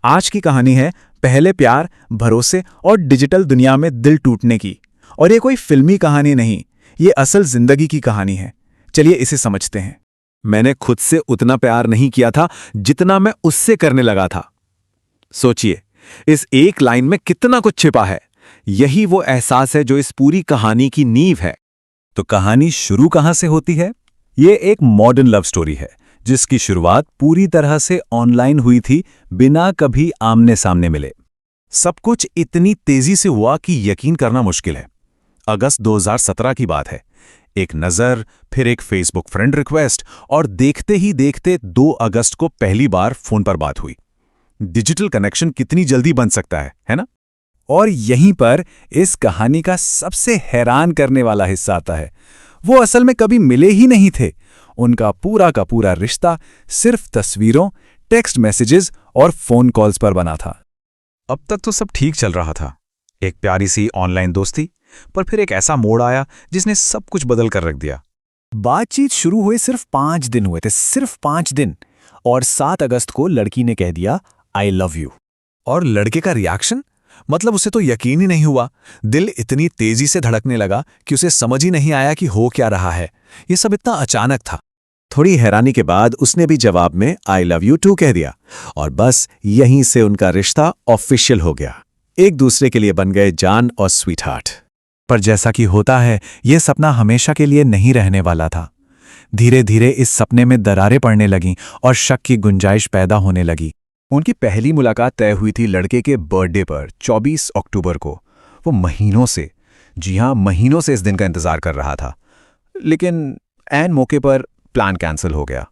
आज की कहानी है पहले प्यार, भरोसे और डिजिटल दुनिया में दिल टूटने की। और ये कोई फिल्मी कहानी नहीं, ये असल जिंदगी की कहानी है। चलिए इसे समझते हैं। मैंने खुद से उतना प्यार नहीं किया था जितना मैं उससे करने लगा था। सोचिए, इस एक लाइन में कितना कुछ छिपा है। यही वो एहसास है जो इस पूरी कहानी की नींव है। तो कहानी शुरू कहां से होती है? ये एक मॉडर्न लव स्टोरी है जिसकी शुरुआत पूरी तरह से ऑनलाइन हुई थी, बिना कभी आमने सामने मिले। सब कुछ इतनी तेजी से हुआ कि यकीन करना मुश्किल है। अगस्त 2017 की बात है। एक नज़र, फिर एक फेसबुक फ्रेंड रिक्वेस्ट, और देखते ही देखते 2 अगस्त को पहली बार फोन पर बात हुई। डिजिटल कनेक्शन कितनी जल्दी बन सकता है ना? और यहीं पर इस कहानी का सबसे हैरान करने वाला हिस्सा आता है। वो असल में कभी मिले ही नहीं थे। उनका पूरा का पूरा रिश्ता सिर्फ तस्वीरों, टेक्स्ट मैसेजेस और फोन कॉल्स पर बना था। अब तक तो सब ठीक चल रहा था, एक प्यारी सी ऑनलाइन दोस्ती। पर फिर एक ऐसा मोड़ आया जिसने सब कुछ बदल कर रख दिया। बातचीत शुरू हुए सिर्फ 5 दिन हुए थे, सिर्फ 5 दिन। और 7 अगस्त को लड़की ने कह दिया, आई लव यू। और लड़के का रिएक्शन, मतलब उसे तो यकीन ही नहीं हुआ। दिल इतनी तेजी से धड़कने लगा कि उसे समझ ही नहीं आया कि हो क्या रहा है। ये सब इतना अचानक था। थोड़ी हैरानी के बाद उसने भी जवाब में आई लव यू टू कह दिया, और बस यहीं से उनका रिश्ता ऑफिशियल हो गया। एक दूसरे के लिए बन गए जान और स्वीट हार्ट। पर जैसा कि होता है, ये सपना हमेशा के लिए नहीं रहने वाला था। धीरे धीरे इस सपने में दरारें पड़ने लगीं और शक की गुंजाइश पैदा होने लगी। उनकी पहली मुलाकात तय हुई थी लड़के के बर्थडे पर 24 अक्टूबर को। वो महीनों से, जी हाँ महीनों से इस दिन का इंतजार कर रहा था। लेकिन ऐन मौके पर प्लान कैंसिल हो गया।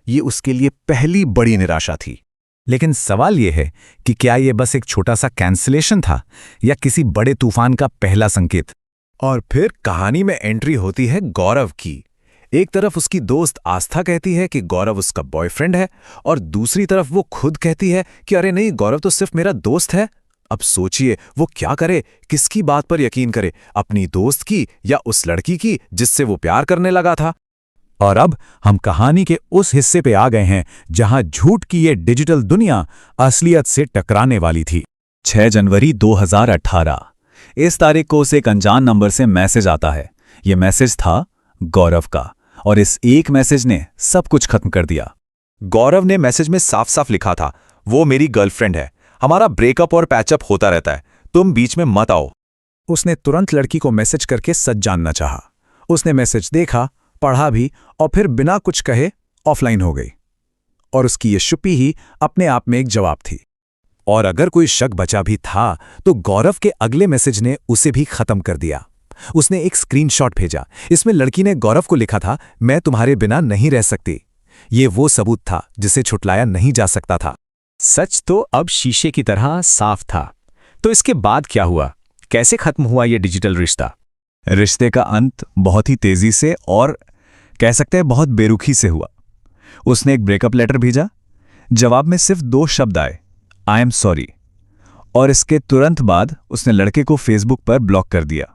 ये उसके लिए पहली बड़ी निराशा थी। लेकिन सवाल यह है कि क्या यह बस एक छोटा सा कैंसिलेशन था या किसी बड़े तूफान का पहला संकेत? और फिर कहानी में एंट्री होती है गौरव की। एक तरफ उसकी दोस्त आस्था कहती है कि गौरव उसका बॉयफ्रेंड है, और दूसरी तरफ वो खुद कहती है कि अरे नहीं, गौरव तो सिर्फ मेरा दोस्त है। अब सोचिए वो क्या करे, किसकी बात पर यकीन करे, अपनी दोस्त की या उस लड़की की जिससे वो प्यार करने लगा था। और अब हम कहानी के उस हिस्से पे आ गए हैं जहां झूठ की ये डिजिटल दुनिया असलियत से टकराने वाली थी। 6 जनवरी 2018। इस तारीख को उसे एक अनजान नंबर से मैसेज आता है। ये मैसेज था गौरव का, और इस एक मैसेज ने सब कुछ खत्म कर दिया। गौरव ने मैसेज में साफ साफ लिखा था, वो मेरी गर्लफ्रेंड है, हमारा ब्रेकअप और पैचअप होता रहता है, तुम बीच में मत आओ। उसने तुरंत लड़की को मैसेज करके सच जानना चाहा। उसने मैसेज देखा, पढ़ा भी, और फिर बिना कुछ कहे ऑफलाइन हो गई। और उसकी ये चुप्पी ही अपने आप में एक जवाब थी। और अगर कोई शक बचा भी था तो गौरव के अगले मैसेज ने उसे भी खत्म कर दिया। उसने एक स्क्रीनशॉट भेजा। इसमें लड़की ने गौरव को लिखा था, मैं तुम्हारे बिना नहीं रह सकती। ये वो सबूत था जिसे छुटलाया नहीं जा सकता था। सच तो अब शीशे की तरह साफ था। तो इसके बाद क्या हुआ? कैसे खत्म हुआ ये डिजिटल रिश्ता? रिश्ते का अंत बहुत ही तेजी से और कह सकते हैं बहुत बेरुखी से हुआ। उसने एक ब्रेकअप लेटर भेजा। जवाब में सिर्फ 2 शब्द आए, आई एम सॉरी। और इसके तुरंत बाद उसने लड़के को फेसबुक पर ब्लॉक कर दिया।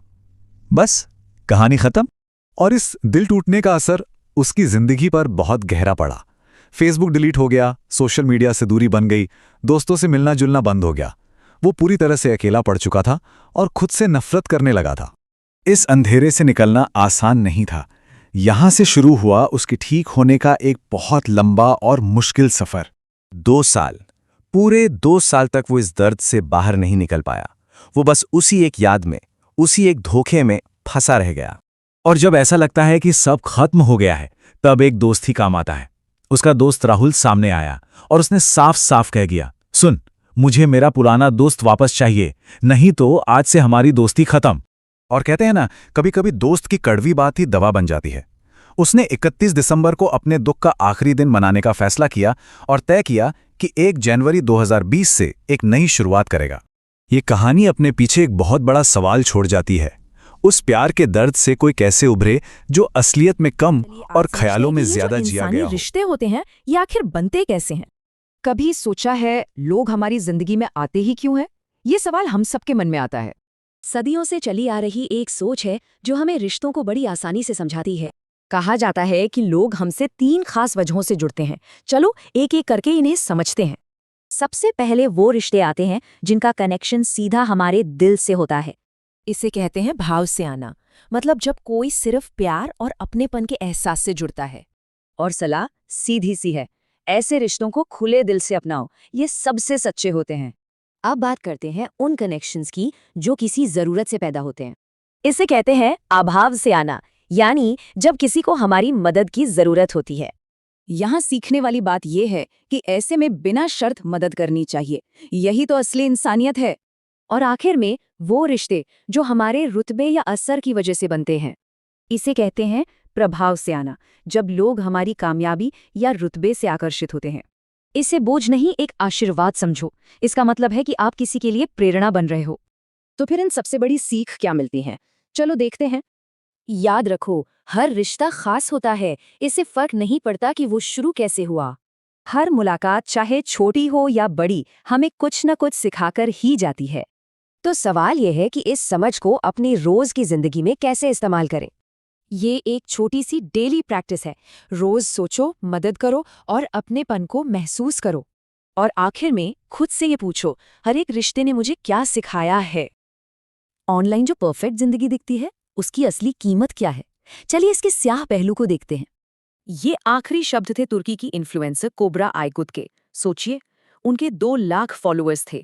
बस कहानी खत्म। और इस दिल टूटने का असर उसकी जिंदगी पर बहुत गहरा पड़ा। फेसबुक डिलीट हो गया, सोशल मीडिया से दूरी बन गई, दोस्तों से मिलना जुलना बंद हो गया। वो पूरी तरह से अकेला पड़ चुका था और खुद से नफरत करने लगा था। इस अंधेरे से निकलना आसान नहीं था। यहां से शुरू हुआ उसके ठीक होने का एक बहुत लंबा और मुश्किल सफर। 2 साल, पूरे 2 साल तक वो इस दर्द से बाहर नहीं निकल पाया। वो बस उसी एक याद में, उसी एक धोखे में फंसा रह गया। और जब ऐसा लगता है कि सब खत्म हो गया है, तब एक दोस्त ही काम आता है। उसका दोस्त राहुल सामने आया और उसने साफ साफ कह दिया, सुन, मुझे मेरा पुराना दोस्त वापस चाहिए, नहीं तो आज से हमारी दोस्ती खत्म। और कहते हैं ना, कभी कभी दोस्त की कड़वी बात ही दवा बन जाती है। उसने 31 दिसंबर को अपने दुख का आखिरी दिन मनाने का फैसला किया और तय किया कि 1 जनवरी 2020 से एक नई शुरुआत करेगा। ये कहानी अपने पीछे एक बहुत बड़ा सवाल छोड़ जाती है। उस प्यार के दर्द से कोई कैसे उभरे जो असलियत में कम और ख्यालों में ज्यादा जिया गया हो। रिश्ते होते हैं ये आखिर बनते कैसे हैं? कभी सोचा है लोग हमारी जिंदगी में आते ही क्यों हैं? ये सवाल हम सबके मन में आता है। सदियों से चली आ रही एक सोच है जो हमें रिश्तों को बड़ी आसानी से समझाती है। कहा जाता है कि लोग हमसे 3 खास वजहों से जुड़ते हैं। चलो एक एक करके इन्हें समझते हैं। सबसे पहले वो रिश्ते आते हैं जिनका कनेक्शन सीधा हमारे दिल से होता है। इसे कहते हैं भाव से आना, मतलब जब कोई सिर्फ प्यार और अपनेपन के एहसास से जुड़ता है। और सलाह सीधी सी है, ऐसे रिश्तों को खुले दिल से अपनाओ, ये सबसे सच्चे होते हैं। अब बात करते हैं उन कनेक्शंस की जो किसी जरूरत से पैदा होते हैं। इसे कहते हैं अभाव से आना, यानी जब किसी को हमारी मदद की जरूरत होती है। यहाँ सीखने वाली बात यह है कि ऐसे में बिना शर्त मदद करनी चाहिए। यही तो असली इंसानियत है। और आखिर में वो रिश्ते जो हमारे रुतबे या असर की वजह से बनते हैं, इसे कहते हैं प्रभाव से आना, जब लोग हमारी कामयाबी या रुतबे से आकर्षित होते हैं। इसे बोझ नहीं, एक आशीर्वाद समझो। इसका मतलब है कि आप किसी के लिए प्रेरणा बन रहे हो। तो फिर इन सबसे बड़ी सीख क्या मिलती है? चलो देखते हैं। याद रखो, हर रिश्ता खास होता है, इससे फर्क नहीं पड़ता कि वो शुरू कैसे हुआ। हर मुलाकात, चाहे छोटी हो या बड़ी, हमें कुछ न कुछ सिखाकर ही जाती है। तो सवाल यह है कि इस समझ को अपनी रोज की जिंदगी में कैसे इस्तेमाल करें। ये एक छोटी सी डेली प्रैक्टिस है। रोज सोचो, मदद करो और अपनेपन को महसूस करो। और आखिर में खुद से ये पूछो, हर एक रिश्ते ने मुझे क्या सिखाया है? ऑनलाइन जो परफेक्ट जिंदगी दिखती है, उसकी असली कीमत क्या है? चलिए इसके स्याह पहलू को देखते हैं। ये आखिरी शब्द थे तुर्की की इन्फ्लुएंसर कोबरा आयकुत के। सोचिए, उनके 2 लाख फॉलोअर्स थे।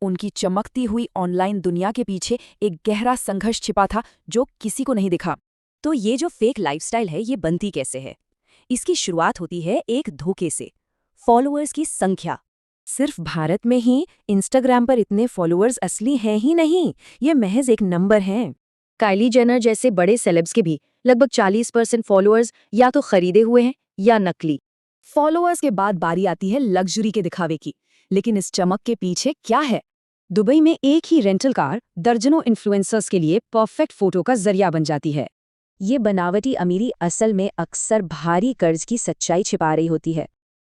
उनकी चमकती हुई ऑनलाइन दुनिया के पीछे एक गहरा संघर्ष छिपा था जो किसी को नहीं दिखा। तो ये जो फेक लाइफस्टाइल है, ये बनती कैसे है? इसकी शुरुआत होती है एक धोखे से, फॉलोअर्स की संख्या। सिर्फ भारत में ही इंस्टाग्राम पर इतने फॉलोअर्स असली हैं ही नहीं, ये महज एक नंबर हैं। काइली जेनर जैसे बड़े सेलेब्स के भी लगभग 40% फॉलोअर्स या तो खरीदे हुए हैं या नकली। फॉलोअर्स के बाद बारी आती है लग्जरी के दिखावे की। लेकिन इस चमक के पीछे क्या है? दुबई में एक ही रेंटल कार दर्जनों इन्फ्लुएंसर्स के लिए परफेक्ट फोटो का जरिया बन जाती है। ये बनावटी अमीरी असल में अक्सर भारी कर्ज की सच्चाई छिपा रही होती है।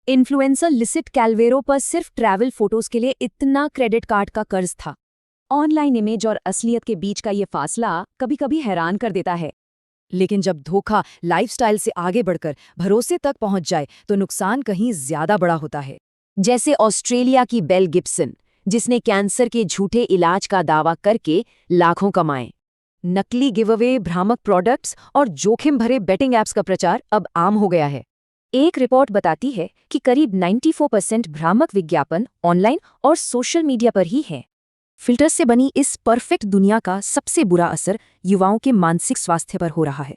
इन्फ्लुएंसर लिसिट कैलवेरो पर सिर्फ ट्रैवल फोटोज के लिए इतना क्रेडिट कार्ड का कर्ज था। ऑनलाइन इमेज और असलियत के बीच का ये फासला कभी कभी हैरान कर देता है। लेकिन जब धोखा लाइफस्टाइल से आगे बढ़कर भरोसे तक पहुंच जाए तो नुकसान कहीं ज्यादा बड़ा होता है। जैसे ऑस्ट्रेलिया की बेल गिब्सन, जिसने कैंसर के झूठे इलाज का दावा करके लाखों कमाए। नकली गिवअवे, भ्रामक प्रोडक्ट्स और जोखिम भरे बेटिंग ऐप्स का प्रचार अब आम हो गया है। एक रिपोर्ट बताती है कि करीब 94% भ्रामक विज्ञापन ऑनलाइन और सोशल मीडिया पर ही है। फिल्टर्स से बनी इस परफेक्ट दुनिया का सबसे बुरा असर युवाओं के मानसिक स्वास्थ्य पर हो रहा है।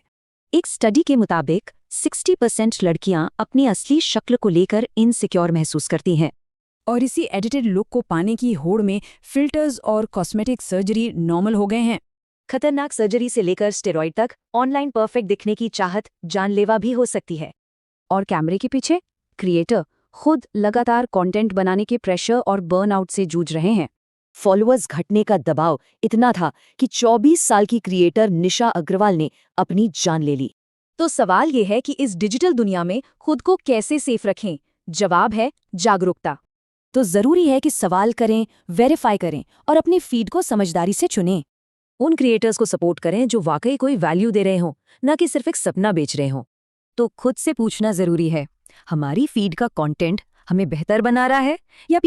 एक स्टडी के मुताबिक 60% लड़कियां अपनी असली शक्ल को लेकर इनसिक्योर महसूस करती हैं। और इसी एडिटेड लुक को पाने की होड़ में फिल्टर्स और कॉस्मेटिक सर्जरी नॉर्मल हो गए हैं। खतरनाक सर्जरी से लेकर स्टेरॉइड तक ऑनलाइन परफेक्ट दिखने की चाहत जानलेवा भी हो सकती है। और कैमरे के पीछे क्रिएटर खुद लगातार कंटेंट बनाने के प्रेशर और बर्नआउट से जूझ रहे हैं। फॉलोअर्स घटने का दबाव इतना था कि 24 साल की क्रिएटर निशा अग्रवाल ने अपनी जान ले ली। तो सवाल ये है कि इस डिजिटल दुनिया में खुद को कैसे सेफ रखें? जवाब है जागरूकता। तो जरूरी है कि सवाल करें, वेरीफाई करें और अपनी फीड को समझदारी से चुनें। उन क्रिएटर्स को सपोर्ट करें जो वाकई कोई वैल्यू दे रहे हों, न कि सिर्फ एक सपना बेच रहे हों। तो खुद से पूछना जरूरी है, हमारी फीड का कंटेंट हमें बेहतर बना रहा है या